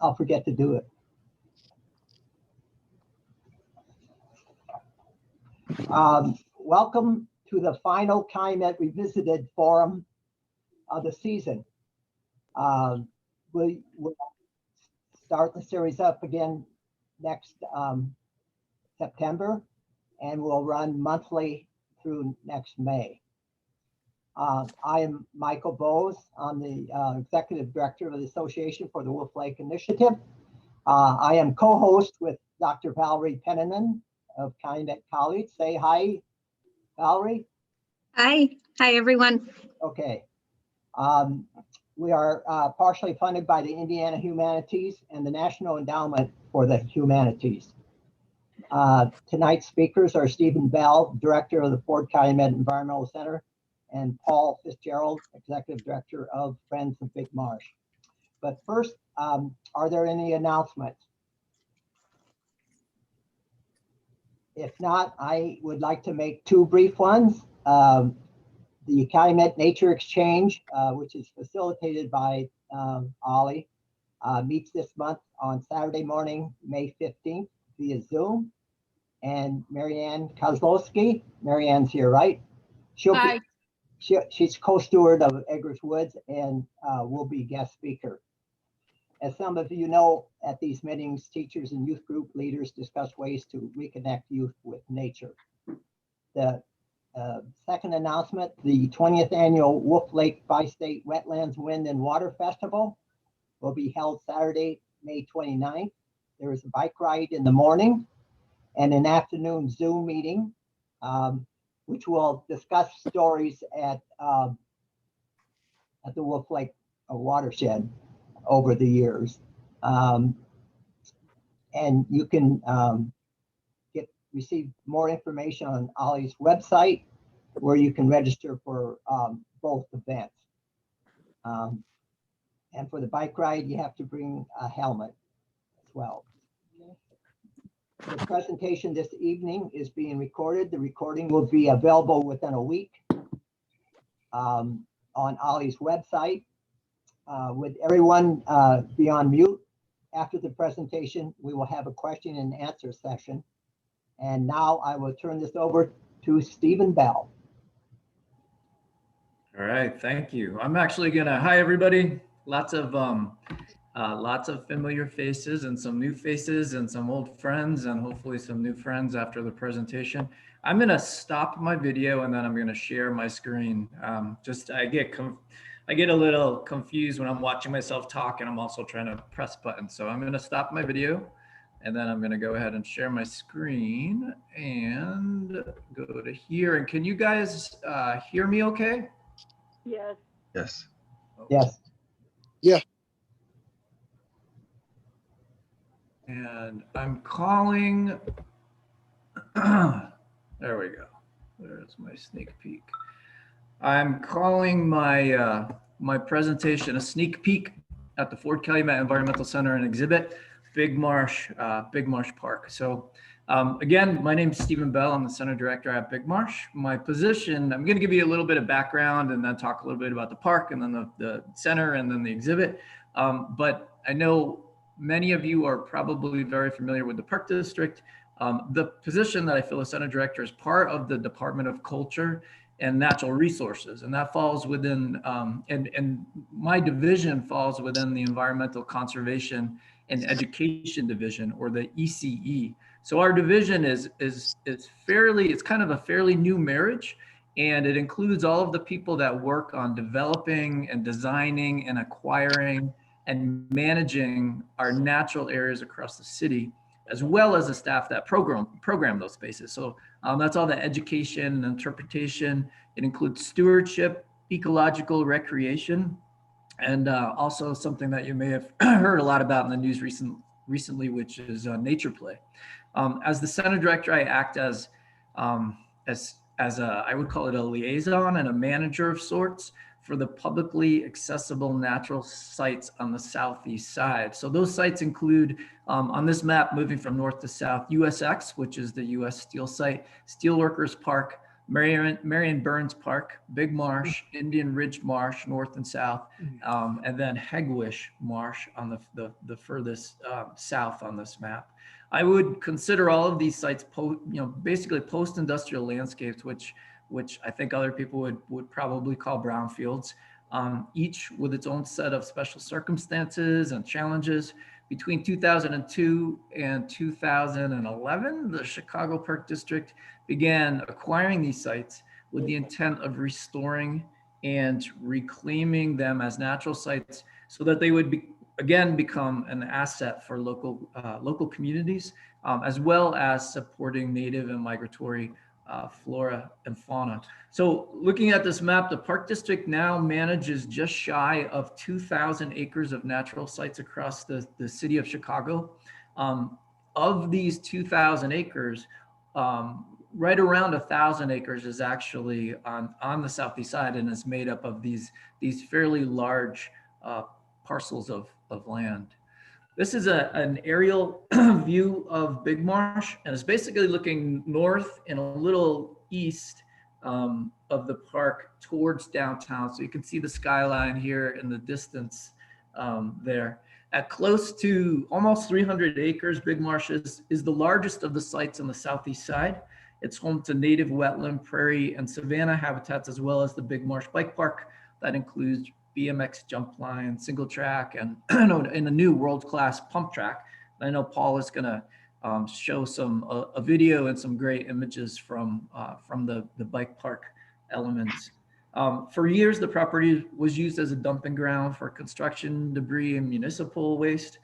I'll forget to do it. Welcome to the final Calumet Revisited Forum of the season. We'll start the series up again next September, and we'll run monthly through next May. I am Michael Bowes. I'm the Executive Director of the Association for the Wolf Lake Initiative. I am co-host with Dr. Valerie Penninan of Calumet College. Say hi, Valerie. Hi. Hi, everyone. Okay. We are partially funded by the Indiana Humanities and the National Endowment for the Humanities. Tonight's speakers are Stephen Bell, Director of the Ford Calumet Environmental Center, and Paul Fitzgerald, Executive Director of Friends of Big Marsh. But first, are there any announcements? If not, I would like to make two brief ones. The Calumet Nature Exchange, which is facilitated by Ollie, meets this month on Saturday morning, May 15th via Zoom. And Marianne Kozlowski, Marianne's here, right? She's co-steward of Eggers Woods and will be guest speaker. As some of you know, at these meetings, teachers and youth group leaders discuss ways to reconnect youth with nature. The second announcement, the 20th annual Wolf Lake Bi-State Wetlands Wind and Water Festival will be held Saturday, May 29th. There is a bike ride in the morning and an afternoon Zoom meeting, which will discuss stories at the Wolf Lake watershed over the years. And you can receive more information on Ollie's website, where you can register for both events. And for the bike ride, you have to bring a helmet as well. The presentation this evening is being recorded. The recording will be available within a week on Ollie's website. Would everyone be on mute? After the presentation, we will have a question and answer session. And now I will turn this over to Stephen Bell. All right, thank you. I'm actually gonna, hi everybody. Lots of familiar faces and some new faces and some old friends and hopefully some new friends after the presentation. I'm gonna stop my video and then I'm gonna share my screen. I get a little confused when I'm watching myself talk and I'm also trying to press buttons. So I'm gonna stop my video and then I'm gonna go ahead and share my screen and go to here. And can you guys hear me okay? Yes. Yes. Yes. Yeah. And I'm calling, there we go. There's my sneak peek. I'm calling my my presentation a sneak peek at the Ford Calumet Environmental Center and exhibit, Big Marsh Park. So again, my name is Stephen Bell. I'm the Center Director at Big Marsh. My position, I'm going to give you a little bit of background and then talk a little bit about the park and then the center and then the exhibit. But I know many of you are probably very familiar with the Park District. The position that I fill as Center Director is part of the Department of Culture and Natural Resources, and that falls within, and my division falls within the Environmental Conservation and Education Division, or the ECE. So our division is fairly, it's kind of a fairly new marriage, and it includes all of the people that work on developing and designing and acquiring and managing our natural areas across the city, as well as the staff that program those spaces. So that's all the education and interpretation. It includes stewardship, ecological recreation, and also something that you may have heard a lot about in the news recently, which is nature play. As the Center Director, I act as I would call it a liaison and a manager of sorts for the publicly accessible natural sites on the southeast side. So those sites include, on this map, moving from north to south, USX, which is the US Steel site, Steelworkers Park, Marion Burns Park, Big Marsh, Indian Ridge Marsh, north and south, and then Hegwish Marsh on the furthest south on this map. I would consider all of these sites, basically post-industrial landscapes, which I think other people would probably call brownfields, each with its own set of special circumstances and challenges. Between 2002 and 2011, the Chicago Park District began acquiring these sites with the intent of restoring and reclaiming them as natural sites so that they would again become an asset for local communities, as well as supporting native and migratory flora and fauna. So looking at this map, the Park District now manages just shy of 2,000 acres of natural sites across the city of Chicago. Of these 2,000 acres, right around 1,000 acres is actually on the southeast side and is made up of these fairly large parcels of land. This is an aerial view of Big Marsh, and it's basically looking north and a little east of the park towards downtown. So you can see the skyline here in the distance there. At close to almost 300 acres, Big Marsh is the largest of the sites on the southeast side. It's home to native wetland, prairie, and savanna habitats, as well as the Big Marsh Bike Park that includes BMX jump line, single track, and in a new world-class pump track. I know Paul is going to show a video and some great images from the bike park elements. For years, the property was used as a dumping ground for construction debris and municipal waste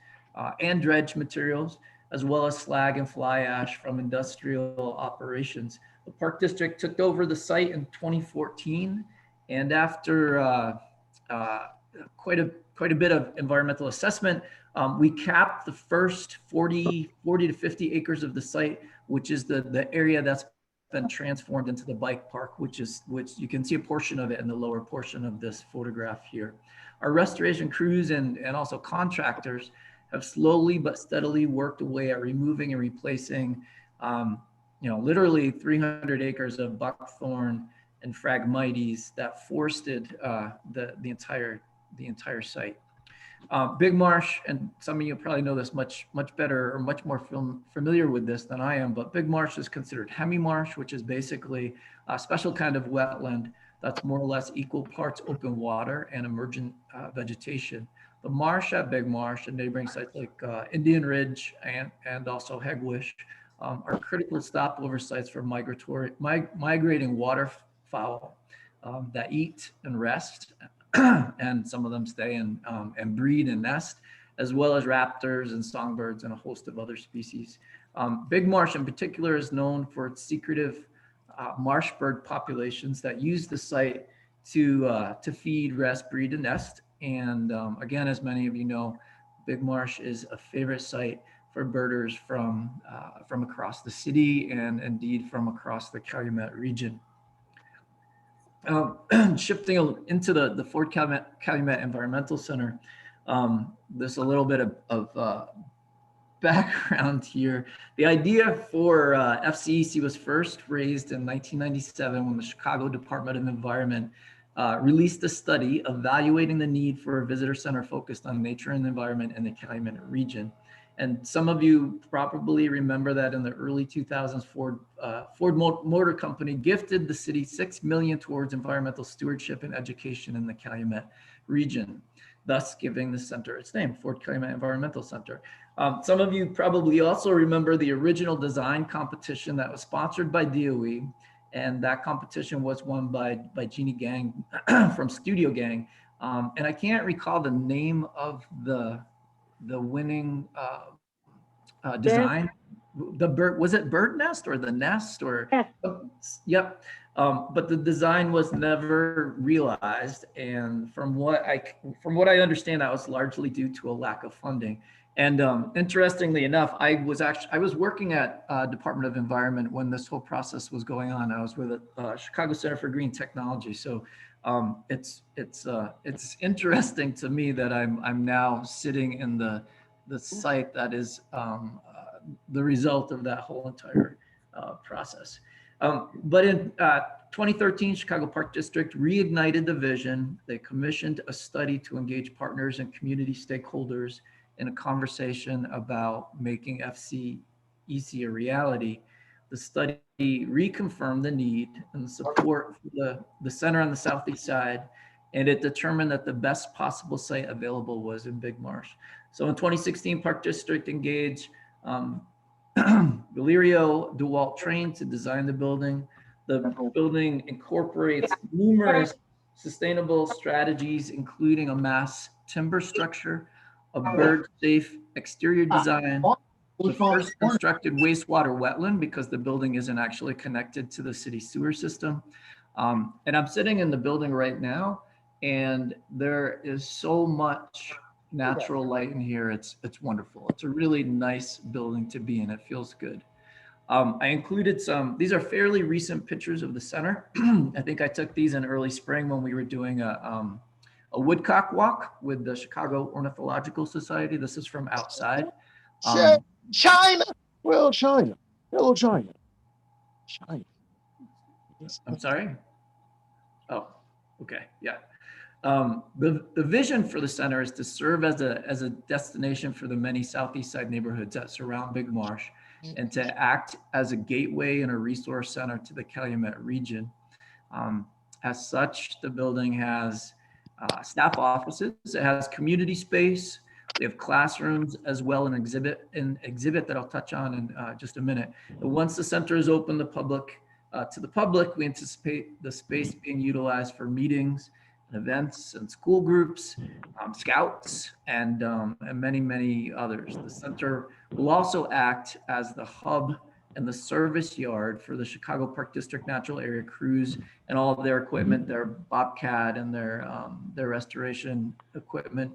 and dredge materials, as well as slag and fly ash from industrial operations. The Park District took over the site in 2014, and after quite a bit of environmental assessment, we capped the first 40 to 50 acres of the site, which is the area that's been transformed into the bike park, which you can see a portion of it in the lower portion of this photograph here. Our restoration crews and also contractors have slowly but steadily worked away at removing and replacing, literally 300 acres of buckthorn and Phragmites that forested the entire site. Big Marsh, and some of you probably know this much better or much more familiar with this than I am, but Big Marsh is considered hemi-marsh, which is basically a special kind of wetland that's more or less equal parts open water and emergent vegetation. The marsh at Big Marsh and neighboring sites like Indian Ridge and also Hegwish are critical stopover sites for migrating waterfowl that eat and rest, and some of them stay and breed and nest, as well as raptors and songbirds and a host of other species. Big Marsh in particular is known for its secretive marsh bird populations that use the site to feed, rest, breed, and nest. And again, as many of you know, Big Marsh is a favorite site for birders from across the city and indeed from across the Calumet region. Shifting into the Ford Calumet Environmental Center, there's a little bit of background here. The idea for FCEC was first raised in 1997 when the Chicago Department of Environment released a study evaluating the need for a visitor center focused on nature and the environment in the Calumet region. And some of you probably remember that in the early 2000s, Ford Motor Company gifted the city $6 million towards environmental stewardship and education in the Calumet region, thus giving the center its name, Ford Calumet Environmental Center. Some of you probably also remember the original design competition that was sponsored by DOE, and that competition was won by Jeannie Gang from Studio Gang. And I can't recall the name of the winning design. The bird, was it Bird Nest or the Nest or? Yes. Yep. But the design was never realized, and from what I understand, that was largely due to a lack of funding. And interestingly enough, I was working at Department of Environment when this whole process was going on. I was with the Chicago Center for Green Technology. So it's interesting to me that I'm now sitting in the site that is the result of that whole entire process. But in 2013, Chicago Park District reignited the vision. They commissioned a study to engage partners and community stakeholders in a conversation about making FCEC a reality. The study reconfirmed the need and the support for the center on the southeast side, and it determined that the best possible site available was in Big Marsh. So in 2016, Park District engaged Valerio DeWalt Train to design the building. The building incorporates numerous sustainable strategies, including a mass timber structure, a bird-safe exterior design, the first constructed wastewater wetland because the building isn't actually connected to the city sewer system. And I'm sitting in the building right now, and there is so much natural light in here. It's wonderful. It's a really nice building to be in. It feels good. I included these are fairly recent pictures of the center. I think I took these in early spring when we were doing a woodcock walk with the Chicago Ornithological Society. This is from outside. China. Well, China. Hello, China. China. I'm sorry? Oh, okay. Yeah. The vision for the center is to serve as a destination for the many southeast side neighborhoods that surround Big Marsh, and to act as a gateway and a resource center to the Calumet region. As such, the building has staff offices, it has community space, we have classrooms as well, an exhibit that I'll touch on in just a minute. And once the center is open to the public, we anticipate the space being utilized for meetings, and events, and school groups, scouts, and many, many others. The center will also act as the hub and the service yard for the Chicago Park District Natural Area Crews and all of their equipment, their Bobcat and their restoration equipment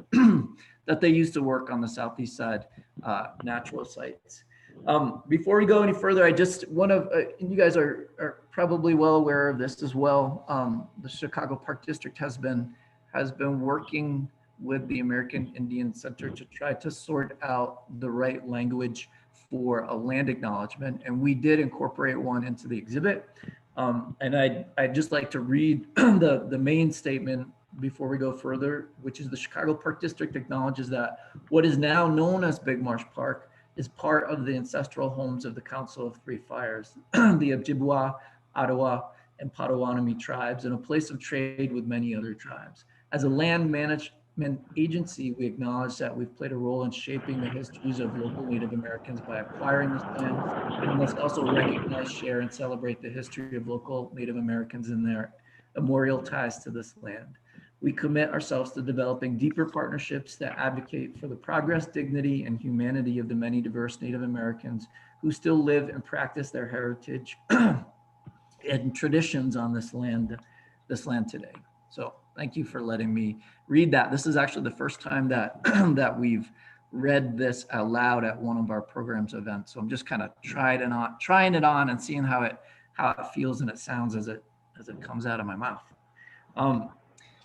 that they use to work on the southeast side natural sites. Before we go any further, I just and you guys are probably well aware of this as well. The Chicago Park District has been working with the American Indian Center to try to sort out the right language for a land acknowledgement, and we did incorporate one into the exhibit. And I'd just like to read the main statement before we go further, which is the Chicago Park District acknowledges that what is now known as Big Marsh Park is part of the ancestral homes of the Council of Three Fires, the Ojibwa, Ottawa, and Potawatomi tribes, and a place of trade with many other tribes. As a land management agency, we acknowledge that we've played a role in shaping the histories of local Native Americans by acquiring this land, and must also recognize, share, and celebrate the history of local Native Americans and their memorial ties to this land. We commit ourselves to developing deeper partnerships that advocate for the progress, dignity, and humanity of the many diverse Native Americans who still live and practice their heritage and traditions on this land today. So thank you for letting me read that. This is actually the first time that that we've read this out loud at one of our programs events. So I'm just kind of trying it on and seeing how it feels and it sounds as it comes out of my mouth.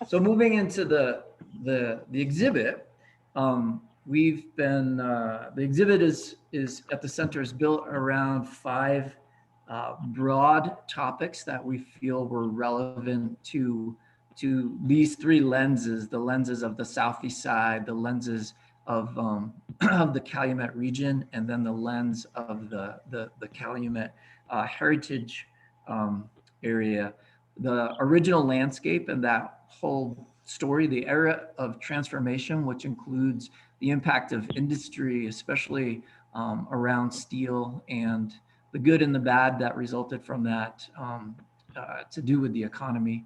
So moving into the exhibit, we've been the exhibit is at the center is built around 5 broad topics that we feel were relevant to these 3 lenses: the lenses of the southeast side, the lenses of the Calumet region, and then the lens of the Calumet heritage area. The original landscape and that whole story, the era of transformation, which includes the impact of industry, especially around steel, and the good and the bad that resulted from that to do with the economy.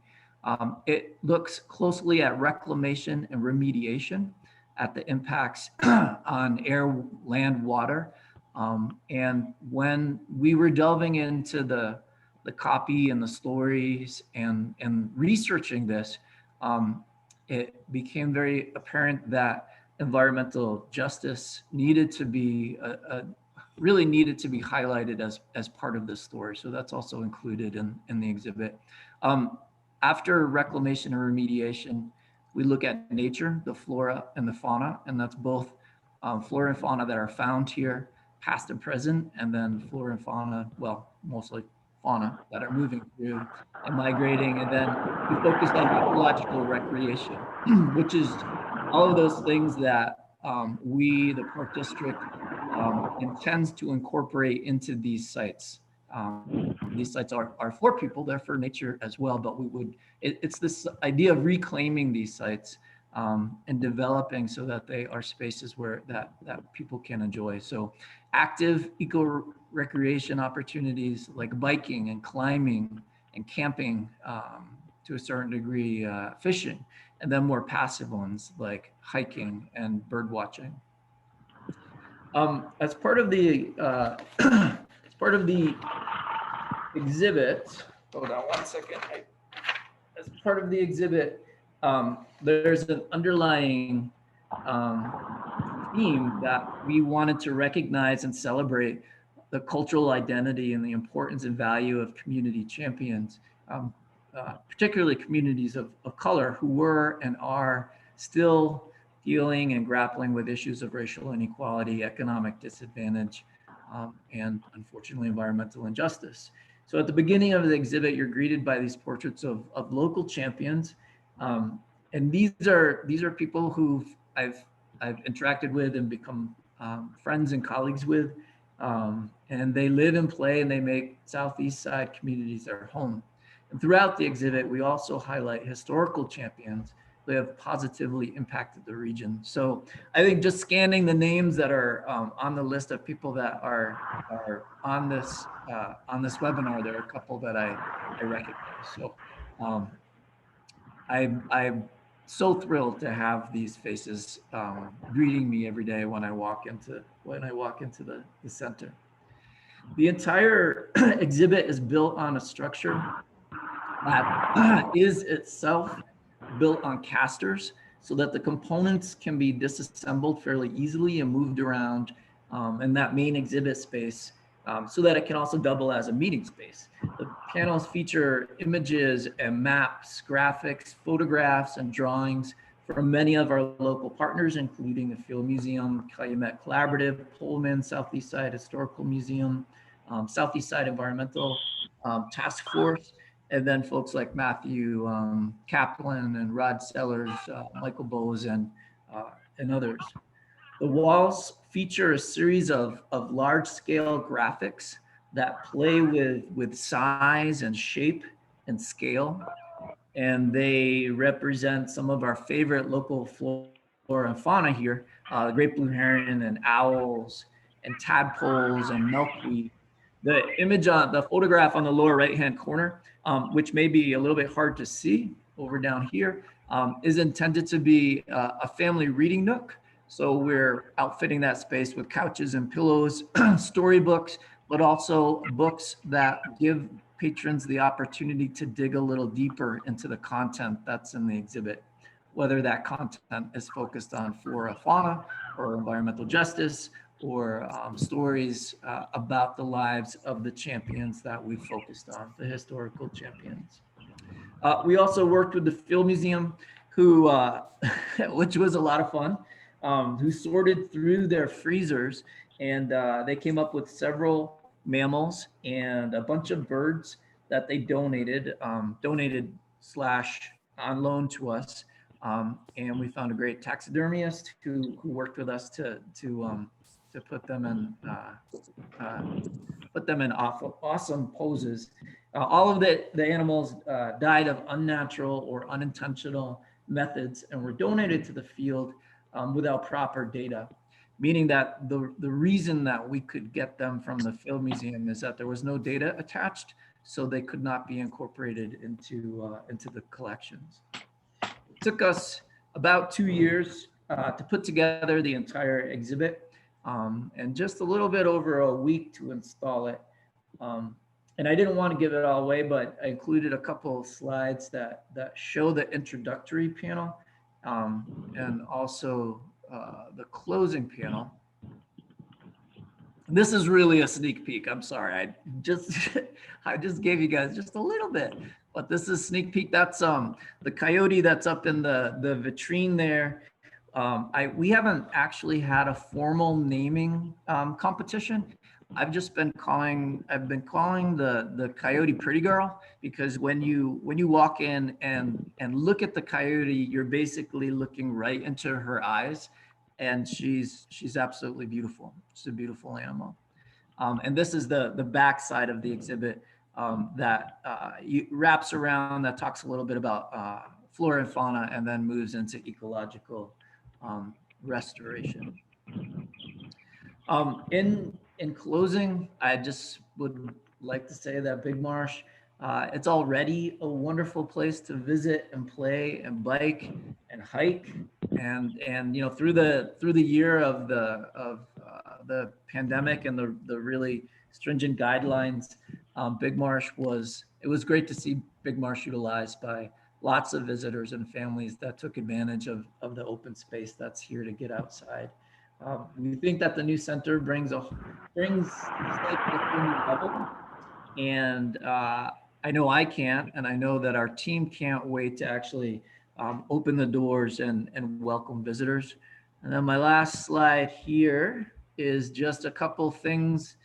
It looks closely at reclamation and remediation, at the impacts on air, land, water. And when we were delving into the copy and the stories and researching this, it became very apparent that environmental justice needed to be really needed to be highlighted as part of this story. So that's also included in the exhibit. After reclamation and remediation, we look at nature, the flora and the fauna, and that's both flora and fauna that are found here, past and present, and then flora and fauna, well, mostly fauna that are moving through and migrating. And then we focused on ecological recreation, which is all of those things that we, the Park District, intends to incorporate into these sites. These sites are for people, they're for nature as well, but it's this idea of reclaiming these sites and developing so that they are spaces where that people can enjoy. So active eco recreation opportunities like biking and climbing and camping, to a certain degree, fishing, and then more passive ones like hiking and bird watching. As part of the as part of the exhibit, hold on one second. As part of the exhibit, there's an underlying theme that we wanted to recognize and celebrate the cultural identity and the importance and value of community champions, particularly communities of color who were and are still dealing and grappling with issues of racial inequality, economic disadvantage, and unfortunately environmental injustice. So at the beginning of the exhibit, you're greeted by these portraits of local champions. And these are people who I've interacted with and become friends and colleagues with. And they live and play and they make Southeast Side communities their home. And throughout the exhibit, we also highlight historical champions who have positively impacted the region. So I think just scanning the names that are on the list of people that are on this webinar, there are a couple that I recognize. So I'm so thrilled to have these faces greeting me every day when I walk into the center. The entire exhibit is built on a structure that is itself built on casters so that the components can be disassembled fairly easily and moved around in that main exhibit space, so that it can also double as a meeting space. The panels feature images and maps, graphics, photographs, and drawings from many of our local partners, including the Field Museum, Calumet Collaborative, Pullman, Southeast Side Historical Museum, Southeast Side Environmental Task Force, and then folks like Matthew Kaplan and Rod Sellers, Michael Bowes, and others. The walls feature a series of large-scale graphics that play with size and shape and scale, and they represent some of our favorite local flora and fauna here, the great blue heron and owls and tadpoles and milkweed. The image on the photograph on the lower right-hand corner, which may be a little bit hard to see over down here, is intended to be a family reading nook. So we're outfitting that space with couches and pillows, storybooks, but also books that give patrons the opportunity to dig a little deeper into the content that's in the exhibit, whether that content is focused on flora, fauna, or environmental justice, or stories about the lives of the champions that we focused on, the historical champions. We also worked with the Field Museum, who, which was a lot of fun, who sorted through their freezers, and they came up with several mammals and a bunch of birds that they donated / on loan to us. And we found a great taxidermist who worked with us to put them in awesome poses. All of the animals died of unnatural or unintentional methods and were donated to the field without proper data, meaning that the reason that we could get them from the Field Museum is that there was no data attached, so they could not be incorporated into the collections. It took us about 2 years to put together the entire exhibit, and just a little bit over a week to install it. And I didn't want to give it all away, but I included a couple of slides that show the introductory panel and also the closing panel. This is really a sneak peek. I'm sorry, I just gave you guys just a little bit, but this is sneak peek. That's the coyote that's up in the vitrine there. We haven't actually had a formal naming competition, I've been calling the coyote pretty girl, because when you walk in and look at the coyote, you're basically looking right into her eyes, and she's absolutely beautiful. She's a beautiful animal. And this is the back side of the exhibit that wraps around, that talks a little bit about flora and fauna, and then moves into ecological restoration. In closing, I just would like to say that Big Marsh, it's already a wonderful place to visit and play and bike and hike, and you know, through the year of the pandemic and the really stringent guidelines, Big Marsh it was great to see Big Marsh utilized by lots of visitors and families that took advantage of the open space that's here to get outside. We think that the new center brings the site to a whole new level, and I know I can't, and I know that our team can't wait to actually open the doors and welcome visitors. And then my last slide here is just a couple things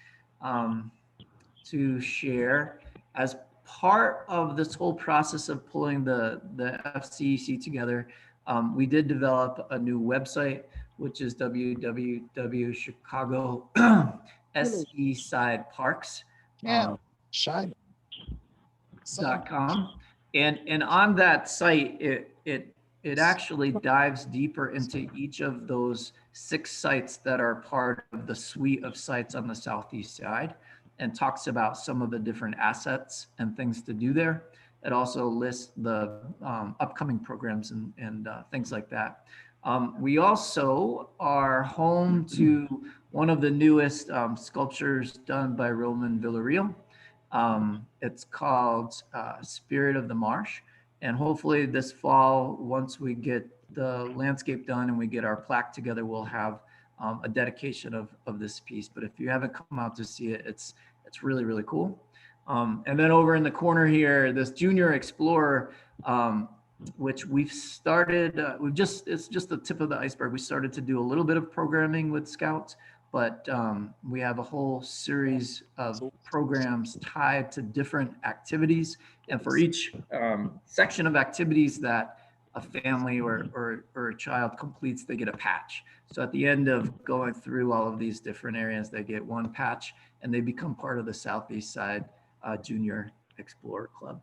to share. As part of this whole process of pulling the FCEC together, we did develop a new website, which is www.chicago SEsideparks. .com. And on that site, it actually dives deeper into each of those 6 sites that are part of the suite of sites on the southeast side, and talks about some of the different assets and things to do there. It also lists the upcoming programs and things like that. We also are home to one of the newest sculptures done by Roman Villarreal. It's called Spirit of the Marsh. And hopefully this fall, once we get the landscape done and we get our plaque together, we'll have a dedication of this piece. But if you haven't come out to see it, it's really, really cool. And then over in the corner here, this Junior Explorer, which we've started, it's just the tip of the iceberg. We started to do a little bit of programming with Scouts, but we have a whole series of programs tied to different activities. And for each section of activities that a family or a child completes, they get a patch. So at the end of going through all of these different areas, they get one patch and they become part of the Southeast Side Junior Explorer Club.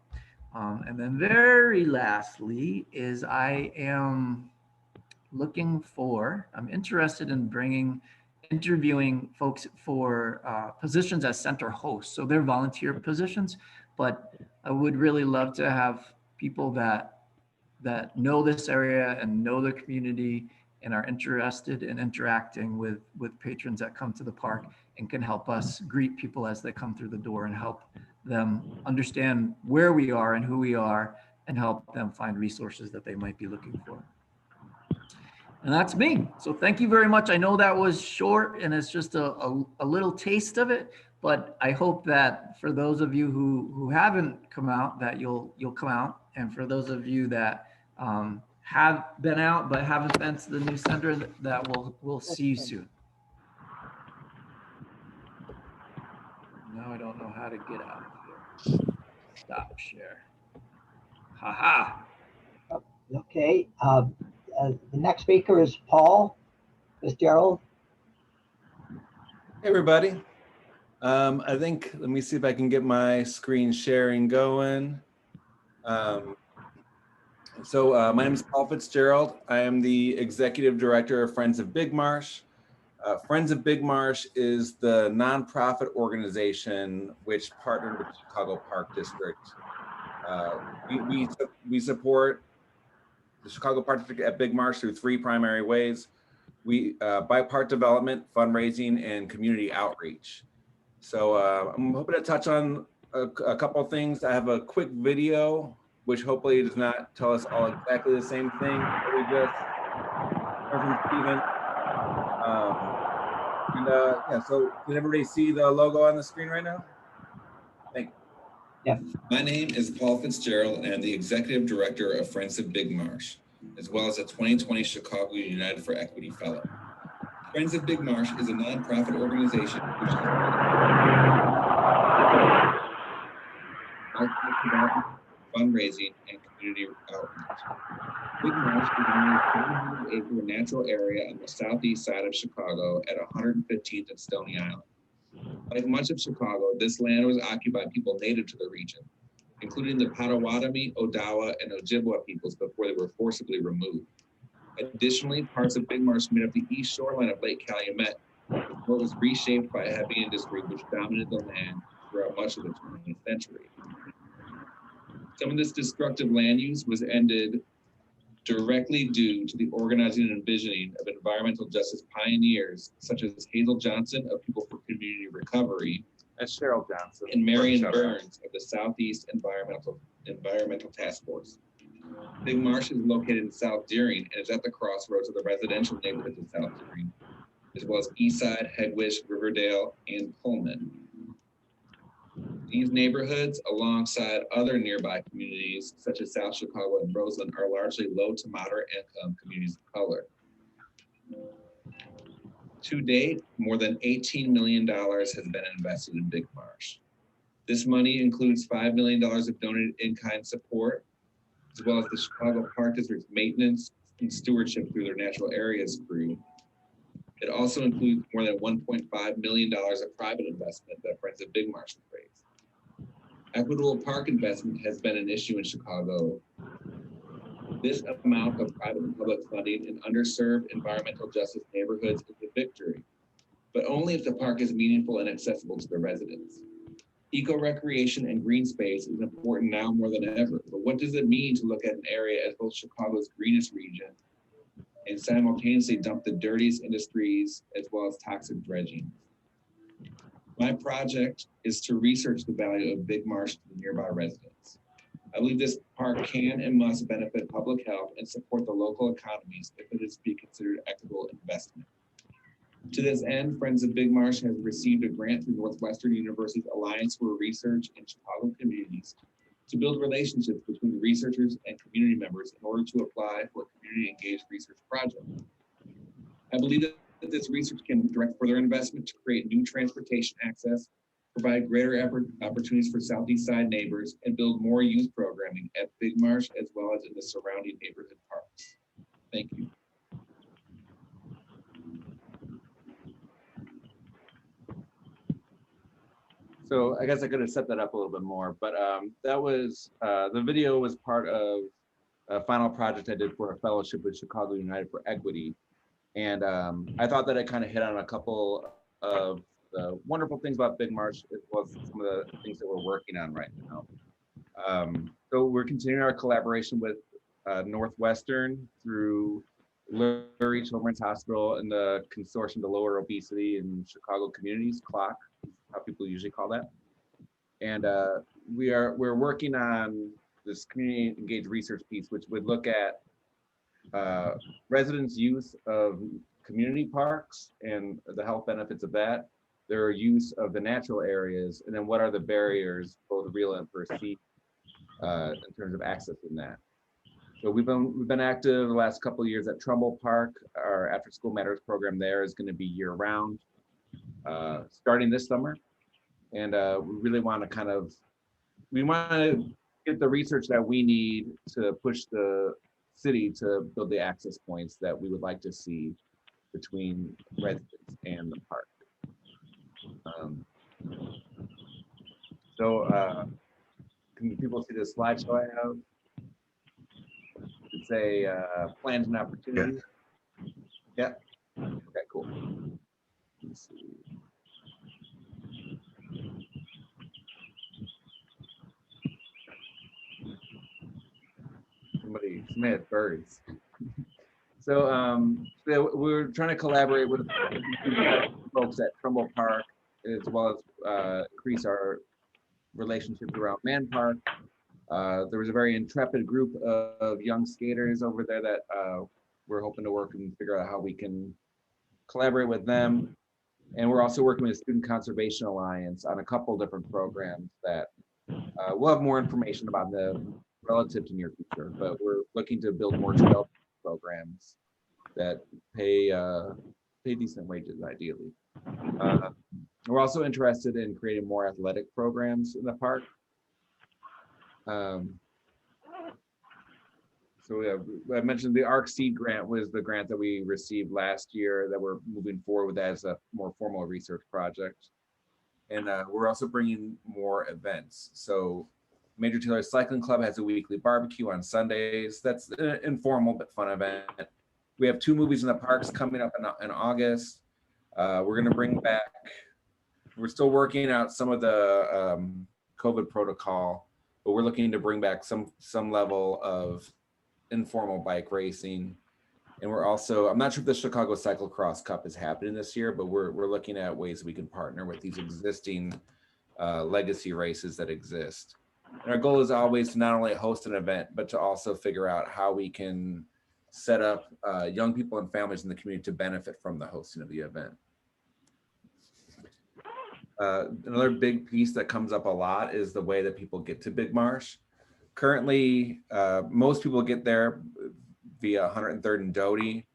And then very lastly is I'm interested in interviewing folks for positions as center hosts. So they're volunteer positions, but I would really love to have people that know this area and know the community and are interested in interacting with patrons that come to the park and can help us greet people as they come through the door and help them understand where we are and who we are and help them find resources that they might be looking for. And that's me. So thank you very much. I know that was short and it's just a little taste of it, but I hope that for those of you who haven't come out, that you'll come out. And for those of you that have been out but haven't been to the new center, that we'll see you soon. Now I don't know how to get out of here. Stop share. Haha. Okay. The next speaker is Paul Fitzgerald. Hey everybody. I think, let me see if I can get my screen sharing going. My name is Paul Fitzgerald. I am the Executive Director of Friends of Big Marsh. Friends of Big Marsh is the nonprofit organization which partnered with the Chicago Park District. We support the Chicago Park District at Big Marsh through 3 primary ways. By park development, fundraising, and community outreach. So I'm hoping to touch on a couple of things. I have a quick video, which hopefully does not tell us all exactly the same thing that we just heard from Stephen. Yeah, so can everybody see the logo on the screen right now? Thank you. Yeah. My name is Paul Fitzgerald, and I'm the Executive Director of Friends of Big Marsh, as well as a 2020 Chicago United for Equity Fellow. Friends of Big Marsh is a nonprofit organization which is fundraising and community outreach. Big Marsh is a nearly 700-acre natural area on the southeast side of Chicago at 115th and Stony Island. Like much of Chicago, this land was occupied by people native to the region, including the Potawatomi, Odawa, and Ojibwa peoples before they were forcibly removed. Additionally, parts of Big Marsh made up the east shoreline of Lake Calumet, where it was reshaped by a heavy industry which dominated the land throughout much of the 20th century. Some of this destructive land use was ended directly due to the organizing and envisioning of environmental justice pioneers such as Hazel Johnson of People for Community Recovery, That's Cheryl Johnson. and Marion Burns of the Southeast Environmental Task Force. Big Marsh is located in South Deering and is at the crossroads of the residential neighborhoods of South Deering, as well as Eastside, Headwish, Riverdale, and Pullman. These neighborhoods, alongside other nearby communities such as South Chicago and Roseland, are largely low to moderate income communities of color. To date, more than $18 million has been invested in Big Marsh. This money includes $5 million of donated in-kind support, as well as the Chicago Park District's maintenance and stewardship through their natural areas crew. It also includes more than $1.5 million of private investment that Friends of Big Marsh has raised. Equitable park investment has been an issue in Chicago. This amount of private and public funding in underserved environmental justice neighborhoods is a victory, but only if the park is meaningful and accessible to the residents. Eco-recreation and green space is important now more than ever, but what does it mean to look at an area as both Chicago's greenest region and simultaneously dump the dirtiest industries as well as toxic dredging? My project is to research the value of Big Marsh to the nearby residents. I believe this park can and must benefit public health and support the local economies if it is to be considered equitable investment. To this end, Friends of Big Marsh has received a grant through Northwestern University's Alliance for Research in Chicago Communities to build relationships between researchers and community members in order to apply for a community-engaged research project. I believe that this research can direct further investment to create new transportation access, provide greater opportunities for Southeast Side neighbors, and build more youth programming at Big Marsh as well as in the surrounding neighborhood parks. Thank you. So I guess I could have set that up a little bit more, but that was, the video was part of a final project I did for a fellowship with Chicago United for Equity. And I thought that I kind of hit on a couple of the wonderful things about Big Marsh, as well as some of the things that we're working on right now. So we're continuing our collaboration with Northwestern through Lurie Children's Hospital and the Consortium to Lower Obesity in Chicago Communities, CLOC, how people usually call that. And we're working on this community engaged research piece, which would look at residents' use of community parks and the health benefits of that, their use of the natural areas, and then what are the barriers, both real and perceived, in terms of accessing that. So we've been active the last couple of years at Trumbull Park. Our After School Matters program there is going to be year round, starting this summer. And we really want to get the research that we need to push the city to build the access points that we would like to see between residents and the park. Can people see the slideshow I have? It's a plans and opportunities. Yeah. Okay, cool. Let's see. Somebody had birds. So we're trying to collaborate with folks at Trumbull Park, as well as increase our relationship around Man Park. There was a very intrepid group of young skaters over there that we're hoping to work and figure out how we can collaborate with them. And we're also working with the Student Conservation Alliance on a couple different programs that we'll have more information about them relative to near future, but we're looking to build more trail programs that pay pay decent wages ideally. We're also interested in creating more athletic programs in the park. So I mentioned the ARC Seed grant was the grant that we received last year that we're moving forward with as a more formal research project. And we're also bringing more events. So Major Taylor Cycling Club has a weekly barbecue on Sundays. That's an informal but fun event. We have 2 movies in the parks coming up in August. We're gonna bring back, we're still working out some of the COVID protocol, but we're looking to bring back some level of informal bike racing. And we're also, I'm not sure if the Chicago Cyclocross Cup is happening this year, but we're looking at ways we can partner with these existing legacy races that exist. And our goal is always to not only host an event, but to also figure out how we can set up young people and families in the community to benefit from the hosting of the event. Another big piece that comes up a lot is the way that people get to Big Marsh. Currently, most people get there via 103rd and Doty.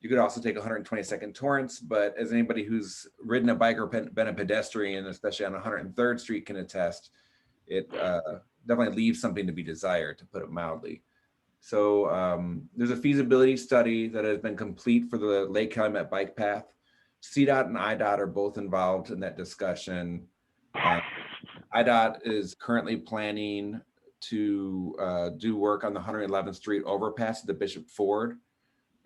You could also take 122nd Torrance, but as anybody who's ridden a bike or been a pedestrian, especially on 103rd Street, can attest, it definitely leaves something to be desired, to put it mildly. So there's a feasibility study that has been complete for the Lake Calumet bike path. CDOT and IDOT are both involved in that discussion. IDOT is currently planning to do work on the 111th Street overpass at the Bishop Ford.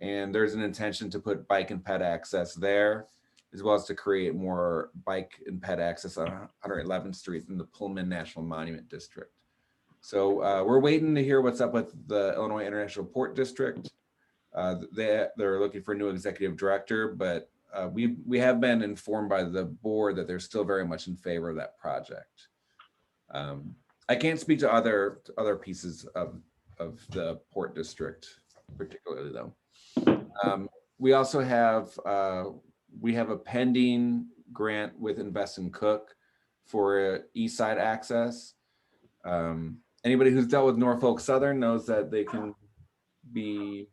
And there's an intention to put bike and ped access there, as well as to create more bike and ped access on 111th Street in the Pullman National Monument District. So we're waiting to hear what's up with the Illinois International Port District. They're looking for a new executive director, but we have been informed by the board that they're still very much in favor of that project. I can't speak to other pieces of the Port District particularly though. We also have a pending grant with Invest in Cook for East Side access. Anybody who's dealt with Norfolk Southern knows that they can be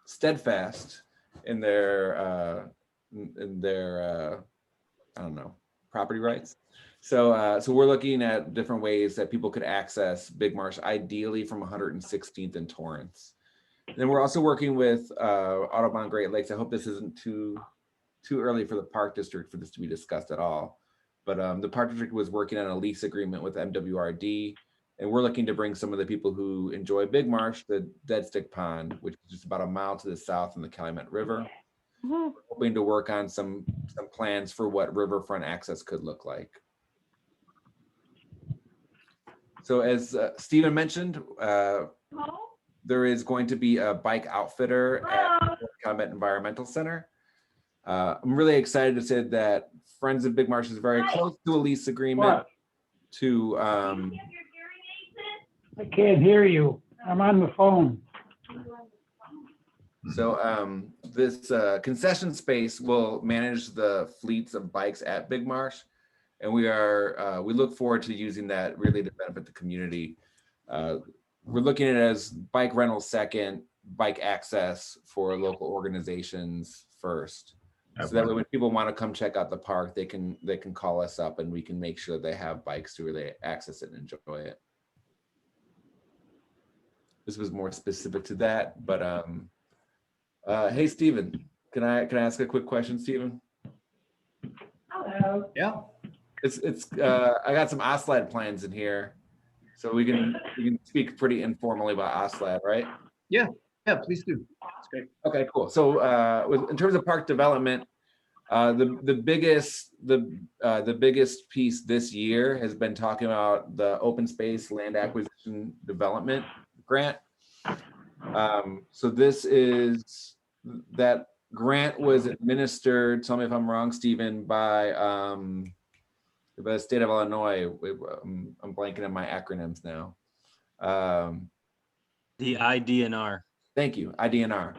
steadfast in their I don't know, property rights. So we're looking at different ways that people could access Big Marsh, ideally from 116th and Torrance. Then we're also working with Audubon Great Lakes. I hope this isn't too early for the Park District for this to be discussed at all. But the Park District was working on a lease agreement with MWRD, and we're looking to bring some of the people who enjoy Big Marsh, the Dead Stick Pond, which is just about a mile to the south in the Calumet River. We're hoping to work on some plans for what riverfront access could look like. So as Stephen mentioned, there is going to be a bike outfitter at Ford Calumet Environmental Center. I'm really excited to say that Friends of Big Marsh is very close to a lease agreement to I can't hear you. I'm on the phone. So this concession space will manage the fleets of bikes at Big Marsh, and we look forward to using that really to benefit the community. We're looking at it as bike rental second, bike access for local organizations first. So that way when people want to come check out the park, they can call us up and we can make sure they have bikes to really access it and enjoy it. This was more specific to that, but hey, Stephen, can I ask a quick question, Stephen? Hello. Yeah. It's I got some OSLAD plans in here, so we can speak pretty informally about OSLAD, right? Yeah, please do. That's great. Okay, cool. So in terms of park development, the biggest piece this year has been talking about the open space land acquisition development grant. So that grant was administered, tell me if I'm wrong, Stephen, by the state of Illinois. I'm blanking on my acronyms now. The IDNR. Thank you, IDNR.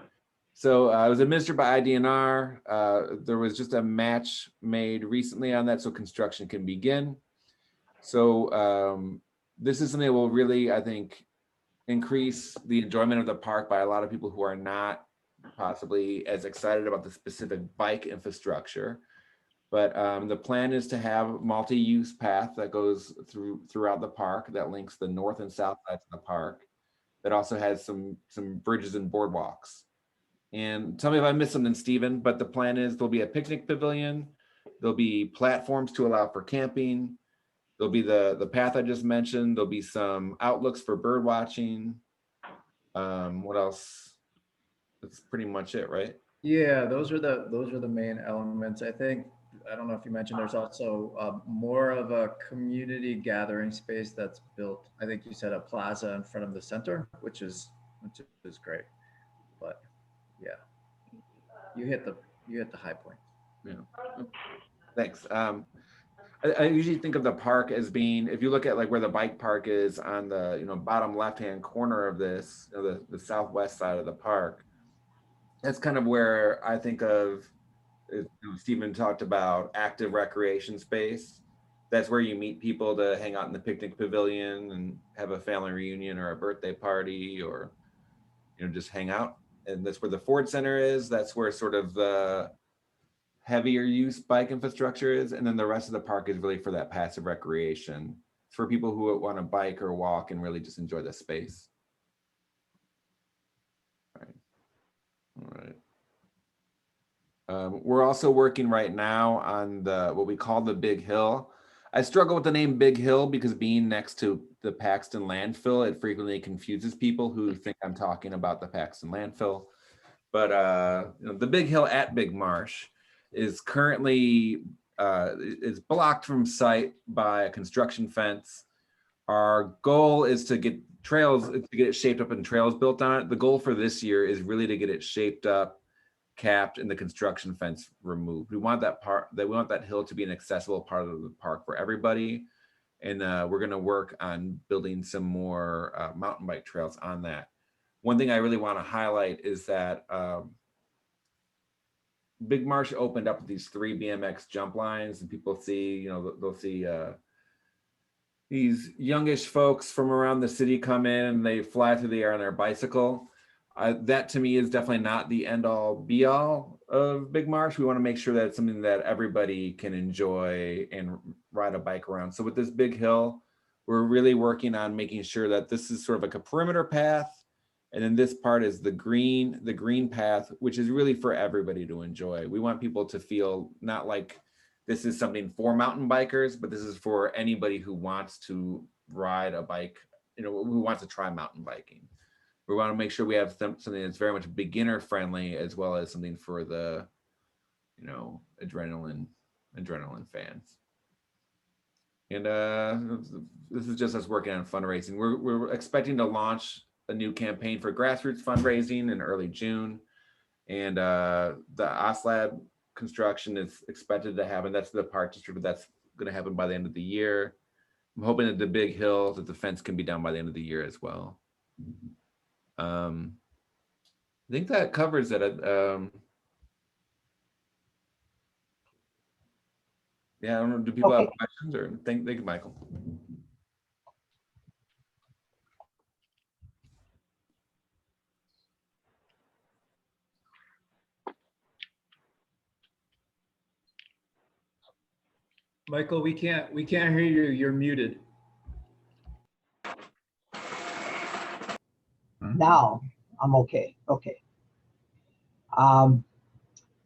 So it was administered by IDNR. There was just a match made recently on that so construction can begin. So this is something that will really, I think, increase the enjoyment of the park by a lot of people who are not possibly as excited about the specific bike infrastructure. But the plan is to have multi-use path that goes throughout the park that links the north and south sides of the park. That also has some bridges and boardwalks. And tell me if I missed something, Stephen, but the plan is there'll be a picnic pavilion. There'll be platforms to allow for camping. There'll be the path I just mentioned. There'll be some outlooks for bird watching. What else? That's pretty much it, right? Yeah, those are the main elements. I think, I don't know if you mentioned, there's also more of a community gathering space that's built. I think you said a plaza in front of the center, which is great. But yeah, you hit the high point. Yeah. Thanks. I usually think of the park as being, if you look at like where the bike park is on the bottom left-hand corner of this, the southwest side of the park. That's kind of where I think of, Stephen talked about active recreation space. That's where you meet people to hang out in the picnic pavilion and have a family reunion or a birthday party, or just hang out. And that's where the Ford Center is. That's where sort of the heavier use bike infrastructure is. And then the rest of the park is really for that passive recreation. It's for people who want to bike or walk and really just enjoy the space. All right. We're also working right now on what we call the Big Hill. I struggle with the name Big Hill because being next to the Paxton landfill, it frequently confuses people who think I'm talking about the Paxton landfill. But the Big Hill at Big Marsh is currently is blocked from sight by a construction fence. Our goal is to get it shaped up and trails built on it. The goal for this year is really to get it shaped up, capped, and the construction fence removed. We want that hill to be an accessible part of the park for everybody. And we're going to work on building some more mountain bike trails on that. One thing I really want to highlight is that Big Marsh opened up these 3 BMX jump lines, and people see, they'll see these youngish folks from around the city come in and they fly through the air on their bicycle. That to me is definitely not the end all be all of Big Marsh. We want to make sure that it's something that everybody can enjoy and ride a bike around. So with this Big Hill, we're really working on making sure that this is sort of like a perimeter path. And then this part is the green path, which is really for everybody to enjoy. We want people to feel not like this is something for mountain bikers, but this is for anybody who wants to ride a bike, who wants to try mountain biking. We want to make sure we have something that's very much beginner friendly, as well as something for the, adrenaline fans. And this is just us working on fundraising. We're expecting to launch a new campaign for grassroots fundraising in early June. And the OSLAB construction is expected to happen. That's the park district that's going to happen by the end of the year. I'm hoping that the Big Hill, that the fence can be done by the end of the year as well. I think that covers it. Yeah, I don't know. Do people have questions or thank you, Michael. Michael, we can't hear you. You're muted. Now I'm okay. Okay.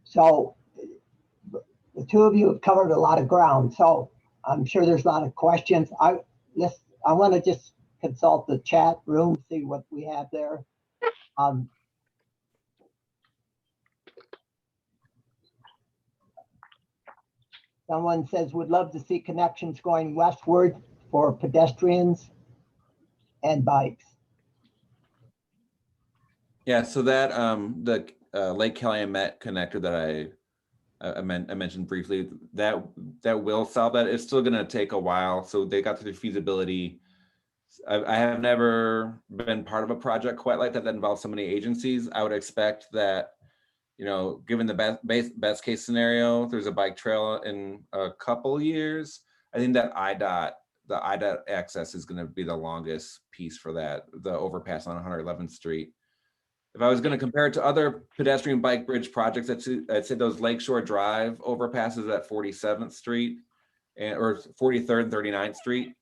So the two of you have covered a lot of ground, so I'm sure there's a lot of questions. I want to just consult the chat room, see what we have there. Someone says, would love to see connections going westward for pedestrians and bikes. Yeah, so that the Lake Calumet connector that I mentioned briefly, that will solve that. It's still going to take a while. So they got through feasibility. I have never been part of a project quite like that involves so many agencies. I would expect that, given the best case scenario, there's a bike trail in a couple years. I think that the IDOT access is going to be the longest piece for that, the overpass on 111th Street. If I was going to compare it to other pedestrian bike bridge projects, I'd say those Lakeshore Drive overpasses at 47th Street or 43rd and 39th Street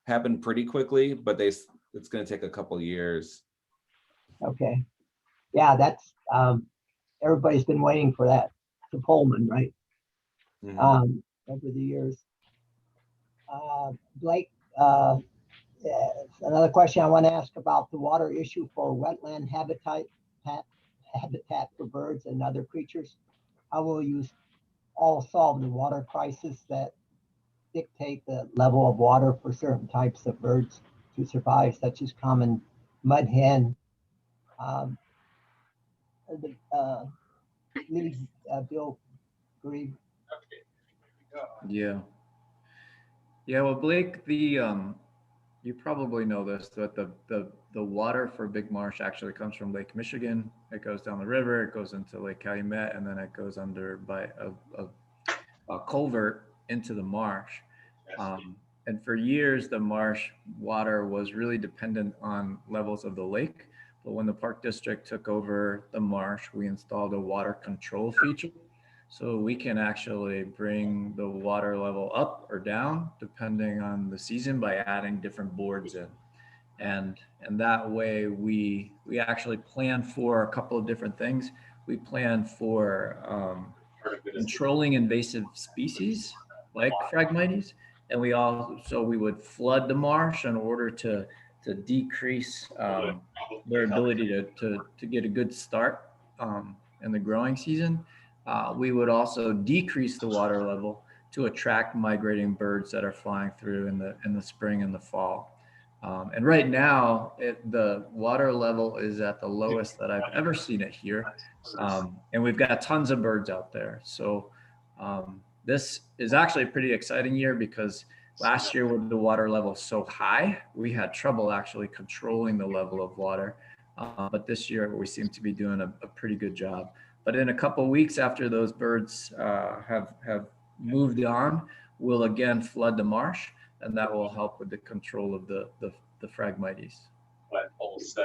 happened pretty quickly, but it's going to take a couple of years. Okay. Yeah, that's, everybody's been waiting for that to Pullman, right? Over the years. Blake, another question I want to ask about the water issue for wetland habitat for birds and other creatures. How will you all solve the water crisis that dictate the level of water for certain types of birds to survive, such as common mud hen, bill grebe? Yeah. Yeah, well, Blake, you probably know this, that the water for Big Marsh actually comes from Lake Michigan. It goes down the river, it goes into Lake Calumet, and then it goes under by a culvert into the marsh. And for years, the marsh water was really dependent on levels of the lake. But when the park district took over the marsh, we installed a water control feature. So we can actually bring the water level up or down depending on the season by adding different boards in. And that way we actually plan for a couple of different things. We plan for controlling invasive species like Phragmites, and we would flood the marsh in order to decrease their ability to get a good start in the growing season. We would also decrease the water level to attract migrating birds that are flying through in the spring and the fall. And right now, the water level is at the lowest that I've ever seen it here. And we've got tons of birds out there. So this is actually a pretty exciting year because last year with the water level so high, we had trouble actually controlling the level of water. But this year we seem to be doing a pretty good job. But in a couple of weeks after those birds have moved on, we'll again flood the marsh, and that will help with the control of the Phragmites. But also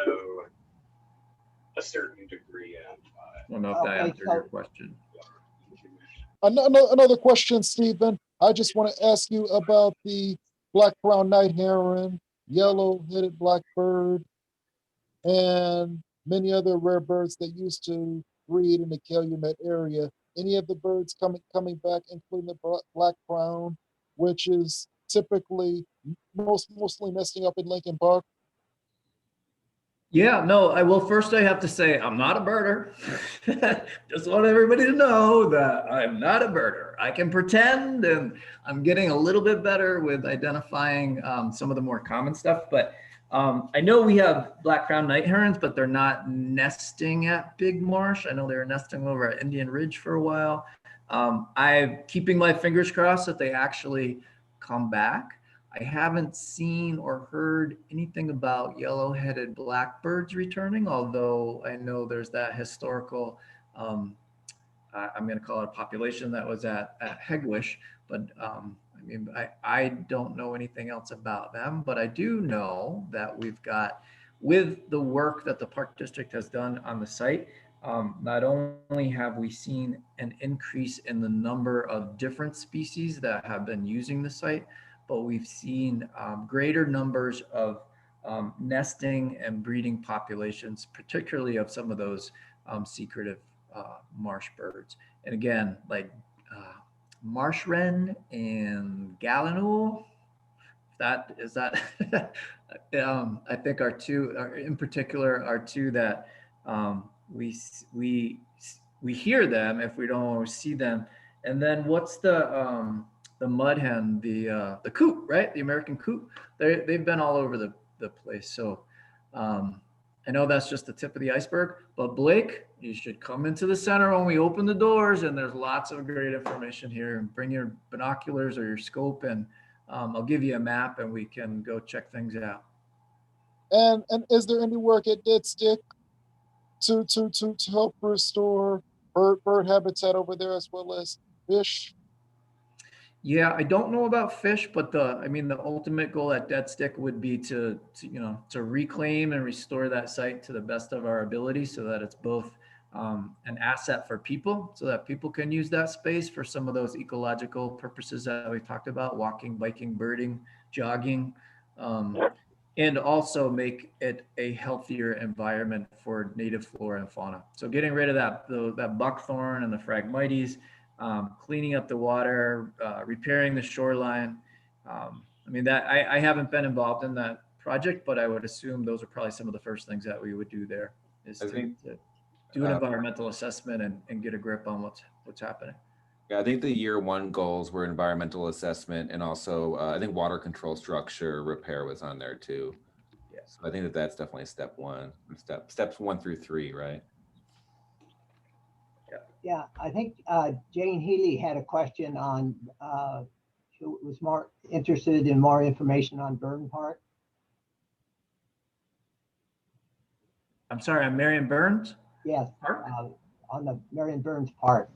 a certain degree of. I don't know if that answered your question. Another question, Stephen. I just want to ask you about the black-crowned night heron, yellow-headed blackbird, and many other rare birds that used to breed in the Calumet area. Any of the birds coming back, including the black crown, which is typically mostly nesting up in Lincoln Park? Yeah, no, first I have to say I'm not a birder. Just want everybody to know that I'm not a birder. I can pretend, and I'm getting a little bit better with identifying some of the more common stuff. But I know we have black-crowned night herons, but they're not nesting at Big Marsh. I know they were nesting over at Indian Ridge for a while. I'm keeping my fingers crossed that they actually come back. I haven't seen or heard anything about yellow-headed blackbirds returning, although I know there's that historical, I'm going to call it a population that was at Hegwish, but I don't know anything else about them, but I do know that we've got, with the work that the Park District has done on the site, not only have we seen an increase in the number of different species that have been using the site, but we've seen greater numbers of nesting and breeding populations, particularly of some of those secretive marsh birds. And again, like marsh wren and gallinule, I think are two, in particular, are two that we hear them if we don't always see them. And then what's the mud hen, the coot, right? The American coot. They've been all over the place. So I know that's just the tip of the iceberg, but Blake, you should come into the center when we open the doors, and there's lots of great information here. And bring your binoculars or your scope, and I'll give you a map, and we can go check things out. And is there any work at Dead Stick to help restore bird habitat over there as well as fish? Yeah, I don't know about fish, but I mean, the ultimate goal at Dead Stick would be to reclaim and restore that site to the best of our ability so that it's both an asset for people, so that people can use that space for some of those ecological purposes that we talked about, walking, biking, birding, jogging, um, and also make it a healthier environment for native flora and fauna. So getting rid of that buckthorn and the Phragmites, cleaning up the water, repairing the shoreline. I mean, that I haven't been involved in that project, but I would assume those are probably some of the first things that we would do there is I think, to do an environmental assessment and get a grip on what's happening. yeah, I think the year one goals were environmental assessment and also I think water control structure repair was on there too. Yeah. So I think that that's definitely step one, steps 1 through 3, right? Yeah, I think Jane Healy had a question on, she was more interested in more information on Burn Park. I'm sorry, I'm Marion Burns. Yes, Park? on the Marion Burns Park.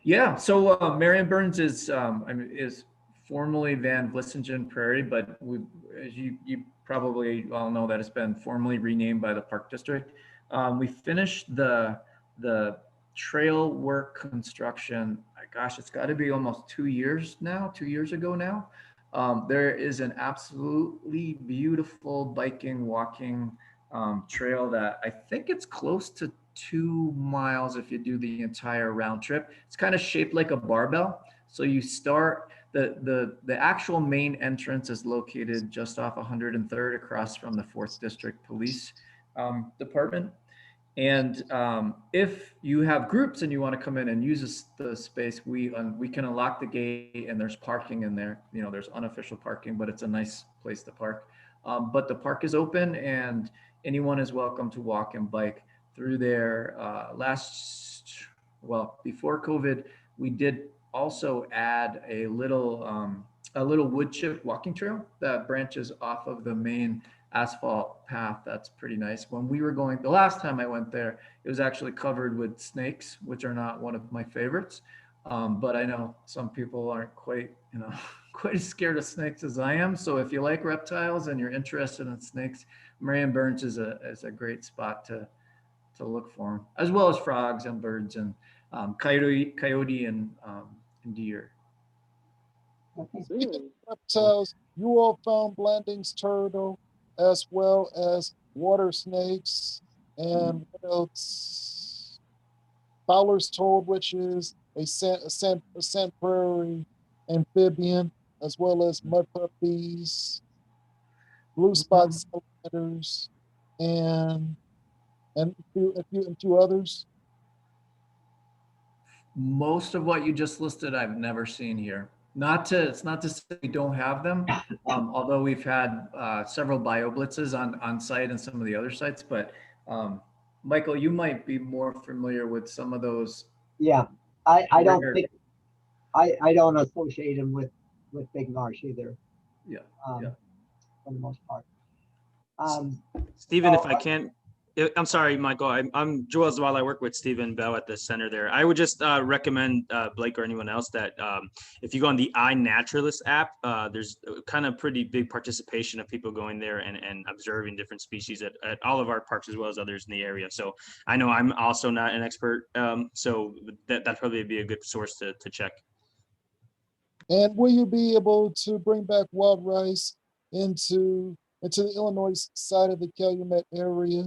Yeah, so Marion Burns is formerly Van Vlissingen Prairie, but as you probably all know, that it's been formally renamed by the Park District. We finished the trail work construction. Gosh, it's got to be almost 2 years ago now. There is an absolutely beautiful biking, walking trail that I think it's close to 2 miles if you do the entire round trip. It's kind of shaped like a barbell. So you start the actual main entrance is located just off 103rd across from the 4th District Police Department. And if you have groups and you want to come in and use the space, we can unlock the gate and there's parking in there. You know, there's unofficial parking, but it's a nice place to park. But the park is open and anyone is welcome to walk and bike through there. Before COVID, we did also add a little wood chip walking trail that branches off of the main asphalt path. That's pretty nice. When we were going, the last time I went there, it was actually covered with snakes, which are not one of my favorites. But I know some people aren't quite as scared of snakes as I am. So if you like reptiles and you're interested in snakes, Marion Burns is a great spot to look for them, as well as frogs and birds and coyote and deer. Okay. Speaking of reptiles, you all found Blanding's turtle as well as water snakes and what else? Fowler's toad, which is a sand prairie amphibian, as well as mud puppies, blue spot salamanders, and a few others. Most of what you just listed, I've never seen here. It's not to say we don't have them, although we've had several BioBlitzes on site and some of the other sites. But Michael, you might be more familiar with some of those. Yeah, I don't think I don't associate them with Big Marsh either. Yeah, For the most part. Stephen, if I can, I'm sorry, Michael. I'm Joel Zwal. I work with Stephen Bell at the center there. I would just recommend Blake or anyone else that if you go on the iNaturalist app, there's kind of pretty big participation of people going there and observing different species at all of our parks as well as others in the area. So I know I'm also not an expert, so that'd probably be a good source to check. And will you be able to bring back wild rice into the Illinois side of the Calumet area,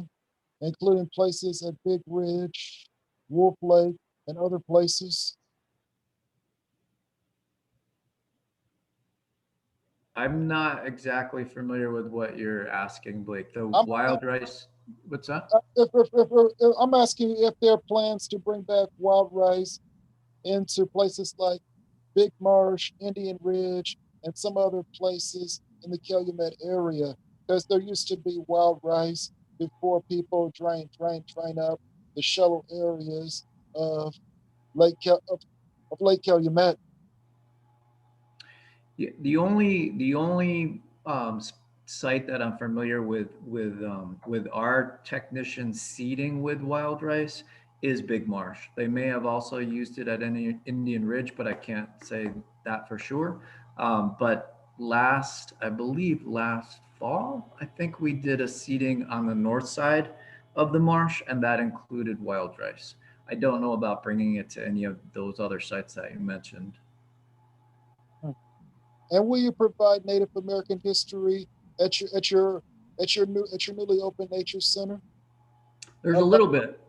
including places at Big Ridge, Wolf Lake, and other places? I'm not exactly familiar with what you're asking, Blake. The wild rice, what's that? I'm asking if there are plans to bring back wild rice into places like Big Marsh, Indian Ridge, and some other places in the Calumet area, because there used to be wild rice before people drain up the shallow areas of Lake Calumet. Yeah, the only site that I'm familiar with our technician seeding with wild rice is Big Marsh. They may have also used it at any Indian Ridge, but I can't say that for sure. But I believe last fall, I think we did a seeding on the north side of the marsh, and that included wild rice. I don't know about bringing it to any of those other sites that you mentioned. And will you provide Native American history at your newly opened nature center? There's a little bit.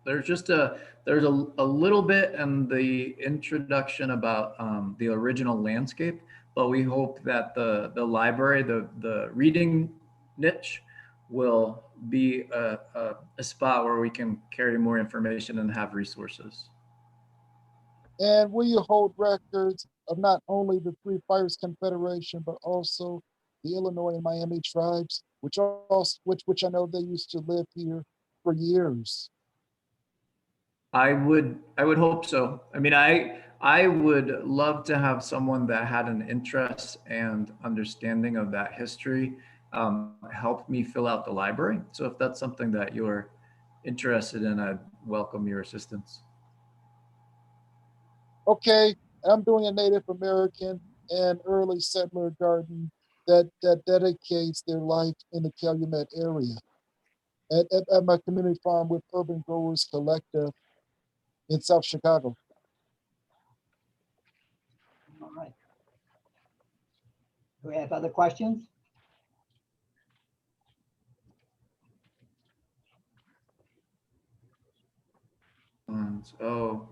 There's a little bit in the introduction about the original landscape, but we hope that the library, the reading niche, will be a spot where we can carry more information and have resources. And will you hold records of not only the Three Fires Confederation, but also the Illinois and Miami tribes, which I know they used to live here for years? I would hope so. I mean, I would love to have someone that had an interest and understanding of that history help me fill out the library. So if that's something that you're interested in, I'd welcome your assistance. Okay, I'm doing a Native American and early settler garden that dedicates their life in the Calumet area at my community farm with Urban Growers Collective in South Chicago. All right. Do we have other questions? So,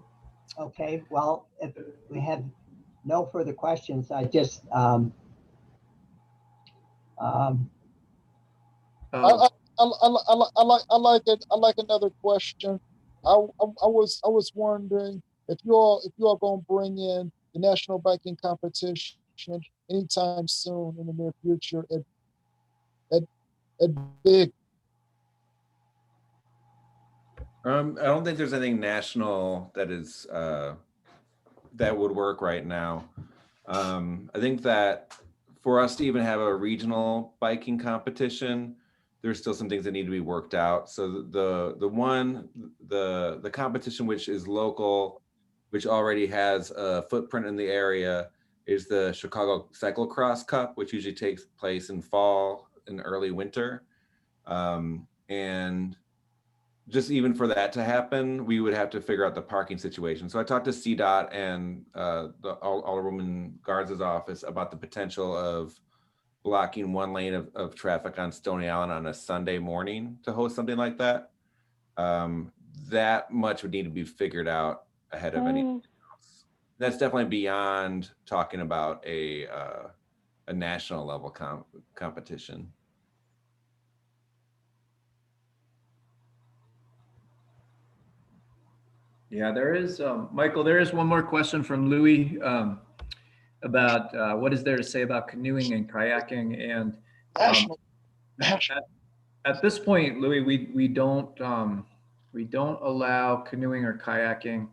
Okay, well, if we have no further questions, I just oh, I like another question. I was wondering if you all gonna bring in the national biking competition anytime soon in the near future at Big. I don't think there's anything national that is that would work right now. I think that for us to even have a regional biking competition, there's still some things that need to be worked out. So the competition which is local, which already has a footprint in the area, is the Chicago Cyclocross Cup, which usually takes place in fall and early winter. And just even for that to happen, we would have to figure out the parking situation. So I talked to CDOT and the Alderwoman Garza's office about the potential of blocking one lane of traffic on Stony Island on a Sunday morning to host something like that. That much would need to be figured out ahead of anything else. That's definitely beyond talking about a national level competition. yeah, there is, Michael, there is one more question from Louis about what is there to say about canoeing and kayaking. And at this point, Louis, we don't allow canoeing or kayaking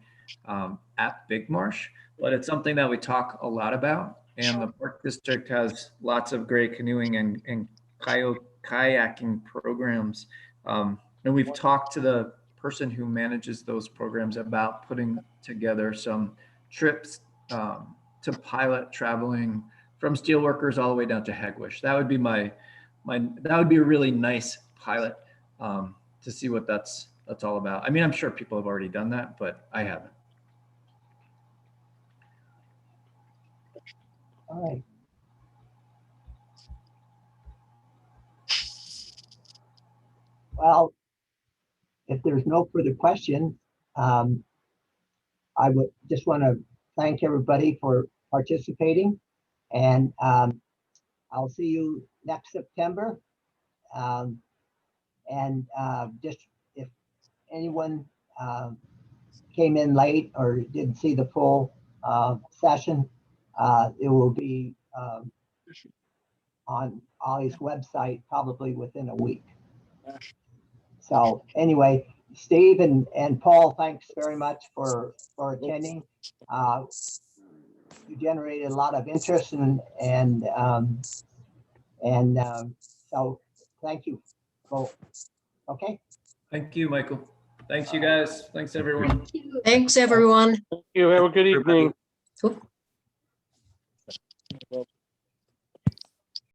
at Big Marsh, but it's something that we talk a lot about. And the Park District has lots of great canoeing and kayaking programs. And we've talked to the person who manages those programs about putting together some trips to pilot traveling from Steelworkers all the way down to Hegwish. That would be that would be a really nice pilot to see what that's all about. I mean, I'm sure people have already done that, but I haven't. all right. Well, if there's no further questions, I would just want to thank everybody for participating, and I'll see you next September. And just if anyone came in late or didn't see the full session, it will be on Ollie's website probably within a week. So anyway, Steve and Paul, thanks very much for attending. You generated a lot of interest and so thank you both. Okay. Thank you, Michael. Thanks, you guys. Thanks, everyone. Thanks, everyone. You have a good evening. Cool.